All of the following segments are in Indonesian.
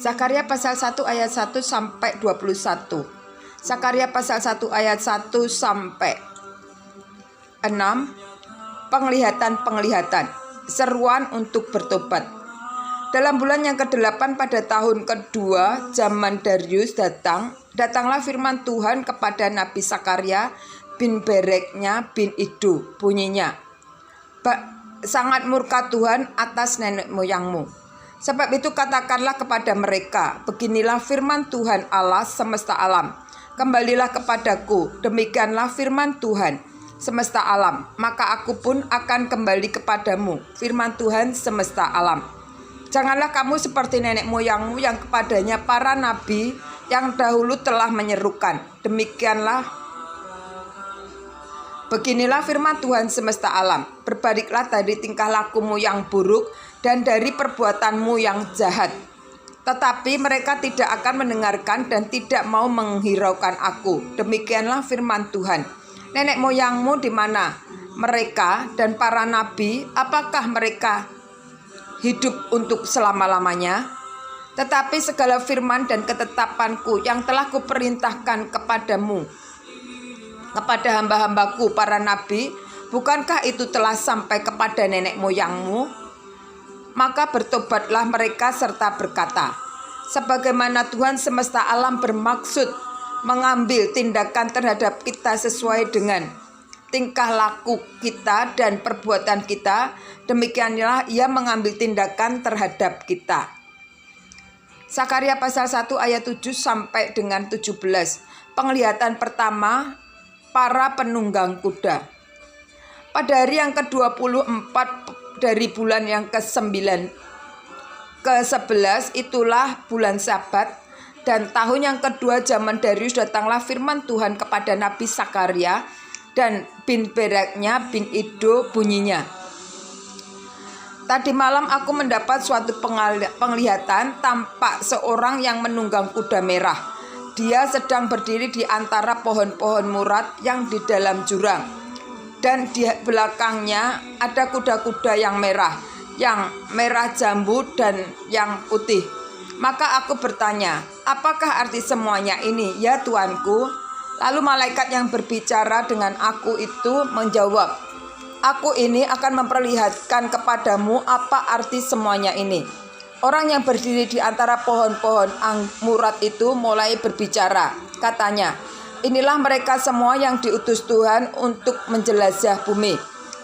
Zakaria pasal 1 ayat 1 sampai 21. Zakaria pasal 1 ayat 1 sampai 6. Penglihatan-penglihatan, seruan untuk bertobat. Dalam bulan yang ke-8 pada tahun kedua zaman Darius datanglah firman Tuhan kepada Nabi Zakaria bin Bereknya bin Iddo, bunyinya, sangat murka Tuhan atas nenek moyangmu. Sebab itu katakanlah kepada mereka, beginilah firman Tuhan Allah semesta alam, kembalilah kepadaku, demikianlah firman Tuhan semesta alam, maka aku pun akan kembali kepadamu, firman Tuhan semesta alam. Janganlah kamu seperti nenek moyangmu yang kepadanya para nabi yang dahulu telah menyerukan. Beginilah firman Tuhan semesta alam, berbaliklah dari tingkah lakumu yang buruk dan dari perbuatanmu yang jahat. Tetapi mereka tidak akan mendengarkan dan tidak mau menghiraukan aku. Demikianlah firman Tuhan. Nenek moyangmu di mana? Mereka dan para nabi, apakah mereka hidup untuk selama-lamanya? Tetapi segala firman dan ketetapanku yang telah kuperintahkan kepadamu, kepada hamba-hambaku para nabi, bukankah itu telah sampai kepada nenek moyangmu? Maka bertobatlah mereka serta berkata, sebagaimana Tuhan semesta alam bermaksud mengambil tindakan terhadap kita sesuai dengan tingkah laku kita dan perbuatan kita, demikianlah ia mengambil tindakan terhadap kita. Zakaria pasal 1 ayat 7 sampai dengan 17. Penglihatan pertama, para penunggang kuda. Pada hari yang ke-24 dari bulan yang ke-11 itulah bulan Sabat, dan tahun yang kedua zaman Darius datanglah firman Tuhan kepada Nabi Zakaria dan bin Bereknya bin Iddo, bunyinya, tadi malam aku mendapat suatu penglihatan, tampak seorang yang menunggang kuda merah. Dia sedang berdiri di antara pohon-pohon murad yang di dalam jurang, dan di belakangnya ada kuda-kuda yang merah jambu dan yang putih. Maka aku bertanya, apakah arti semuanya ini, ya Tuanku? Lalu malaikat yang berbicara dengan aku itu menjawab, aku ini akan memperlihatkan kepadamu apa arti semuanya ini. Orang yang berdiri di antara pohon-pohon murad itu mulai berbicara. Katanya, inilah mereka semua yang diutus Tuhan untuk menjelajah bumi.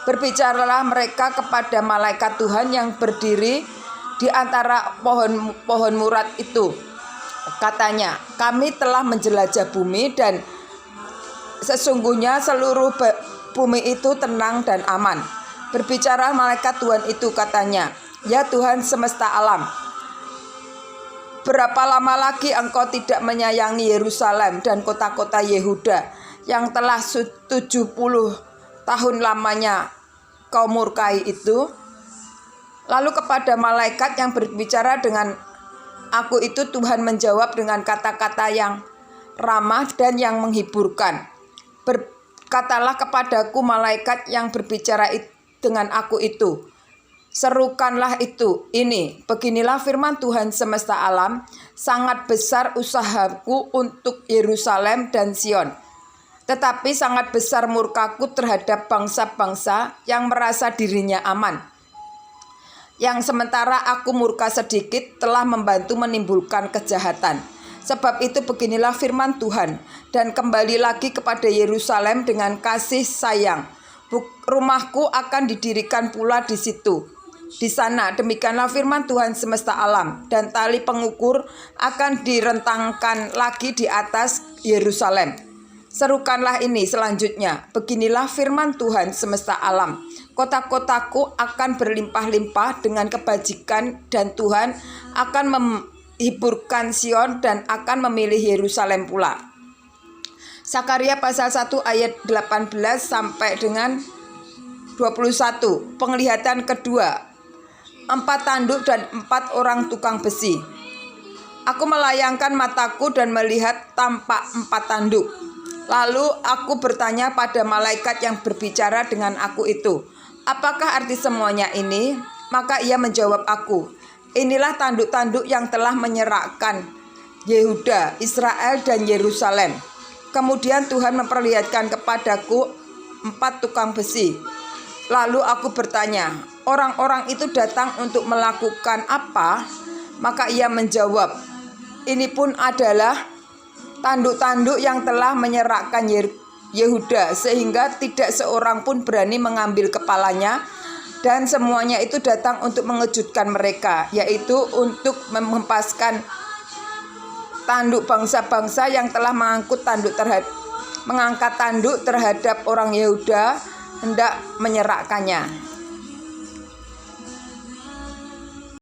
Berbicaralah mereka kepada malaikat Tuhan yang berdiri di antara pohon murad itu. Katanya, kami telah menjelajah bumi dan sesungguhnya seluruh bumi itu tenang dan aman. Berbicara malaikat Tuhan itu, katanya, ya Tuhan semesta alam, berapa lama lagi engkau tidak menyayangi Yerusalem dan kota-kota Yehuda yang telah 70 tahun lamanya kau murkai itu? Lalu kepada malaikat yang berbicara dengan aku itu Tuhan menjawab dengan kata-kata yang ramah dan yang menghiburkan. Berkatalah kepadaku malaikat yang berbicara dengan aku itu, serukanlah itu, ini, beginilah firman Tuhan semesta alam, sangat besar usahaku untuk Yerusalem dan Sion, tetapi sangat besar murkaku terhadap bangsa-bangsa yang merasa dirinya aman. Yang sementara aku murka sedikit telah membantu menimbulkan kejahatan. Sebab itu beginilah firman Tuhan, dan kembali lagi kepada Yerusalem dengan kasih sayang. Rumahku akan didirikan pula di situ, di sana, demikianlah firman Tuhan semesta alam, dan tali pengukur akan direntangkan lagi di atas Yerusalem. Serukanlah ini selanjutnya, beginilah firman Tuhan semesta alam, kota-kotaku akan berlimpah-limpah dengan kebajikan, dan Tuhan akan menghiburkan Sion dan akan memilih Yerusalem pula. Zakaria pasal 1 ayat 18 sampai dengan 21. Penglihatan kedua, 4 tanduk dan 4 orang tukang besi. Aku melayangkan mataku dan melihat tampak 4 tanduk. Lalu aku bertanya pada malaikat yang berbicara dengan aku itu, apakah arti semuanya ini? Maka ia menjawab aku, Inilah tanduk-tanduk yang telah menyerahkan Yehuda, Israel, dan Yerusalem. Kemudian Tuhan memperlihatkan kepadaku 4 tukang besi. Lalu aku bertanya, orang-orang itu datang untuk melakukan apa? Maka ia menjawab, ini pun adalah tanduk-tanduk yang telah menyerahkan Yehuda, sehingga tidak seorang pun berani mengambil kepalanya. Dan semuanya itu datang untuk mengejutkan mereka, yaitu untuk menghempaskan tanduk bangsa-bangsa yang telah mengangkat tanduk terhadap orang Yehuda, hendak menyerahkannya.